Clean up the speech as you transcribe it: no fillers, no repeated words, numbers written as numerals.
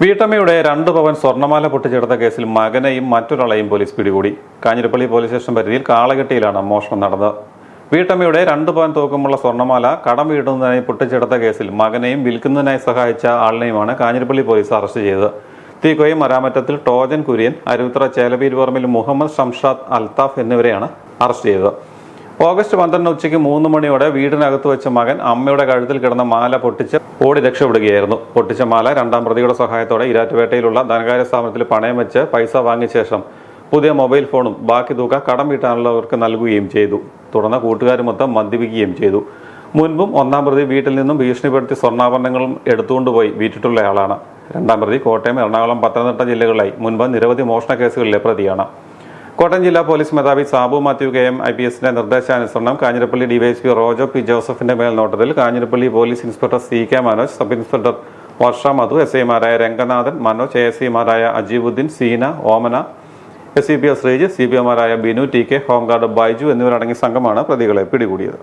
വീട്ടമ്മയുടെ 2 പവൻ സ്വർണ്ണമാല പൊട്ടിച്ചെടുത്ത കേസിൽ മകനെയും മറ്റൊരാളെയും പോലീസ് പിടികൂടി. കാഞ്ഞിരപ്പള്ളി പോലീസ് സ്റ്റേഷൻ പരിധിയിൽ കാളകെട്ടിയിലാണ് മോഷണം നടന്നത്. വീട്ടമ്മയുടെ 2 പവൻ തൂക്കമുള്ള സ്വർണ്ണമാല കടം വീട്ടുന്നതിനായി പൊട്ടിച്ചെടുത്ത കേസിൽ മകനെയും വിൽക്കുന്നതിനായി സഹായിച്ച ആളിനെയുമാണ് കാഞ്ഞിരപ്പള്ളി പോലീസ് അറസ്റ്റ് ചെയ്തത്. തീക്കോയി മരാമറ്റത്തിൽ ടോജൻ കുര്യൻ, അരുവിത്ര ചേലബീര് മുഹമ്മദ് ഷംഷാദ് അൽത്താഫ് എന്നിവരെയാണ് അറസ്റ്റ് ചെയ്തത്. ഓഗസ്റ്റ് 12 ഉച്ചയ്ക്ക് 3 മണിയോടെ വീടിനകത്ത് വെച്ച മകൻ അമ്മയുടെ കഴുത്തിൽ കിടന്ന മാല പൊട്ടിച്ച് ഓടി രക്ഷപ്പെടുകയായിരുന്നു. പൊട്ടിച്ച മാല 2ാം പ്രതിയുടെ സഹായത്തോടെ ഇരാറ്റുപേട്ടയിലുള്ള ധനകാര്യ സ്ഥാപനത്തിൽ പണയം വെച്ച് പൈസ വാങ്ങിയ ശേഷം പുതിയ മൊബൈൽ ഫോണും ബാക്കി തുക കടം വീട്ടാനുള്ളവർക്ക് നൽകുകയും ചെയ്തു. തുടർന്ന് കൂട്ടുകാരുമൊത്തം മദ്യപിക്കുകയും ചെയ്തു. മുൻപും 1ാം പ്രതി വീട്ടിൽ നിന്നും ഭീഷണിപ്പെടുത്തി സ്വർണ്ണാഭരണങ്ങളും എടുത്തുകൊണ്ടുപോയി വീട്ടിട്ടുള്ളയാളാണ്. 2ാം പ്രതി കോട്ടയം, എറണാകുളം, പത്തനംതിട്ട ജില്ലകളിലായി മുൻപ് നിരവധി മോഷണ കേസുകളിലെ പ്രതിയാണ്. കോട്ടയം ജില്ലാ പോലീസ് മേധാവി സാബു മാത്യു KM IPSന്റെ നിർദ്ദേശാനുസരണം കാഞ്ഞിരപ്പള്ളി ഡിവൈഎസ്പി റോജോ P ജോസഫിന്റെ മേൽനോട്ടത്തിൽ Kanjirappally police inspector CK Manoj, sub inspector Varsha Madhu, SI-മാരായ രംഗനാഥൻ, മനോജ്, ASI-മാരായ അജീബുദ്ദീൻ, സീന, ഓമന, SCP ശ്രീജ്, CPO-മാരായ ബിനു TK, ഹോംഗാർഡ് ബൈജു എന്നിവരടങ്ങിയ സംഘമാണ് പ്രതികളെ പിടികൂടിയത്.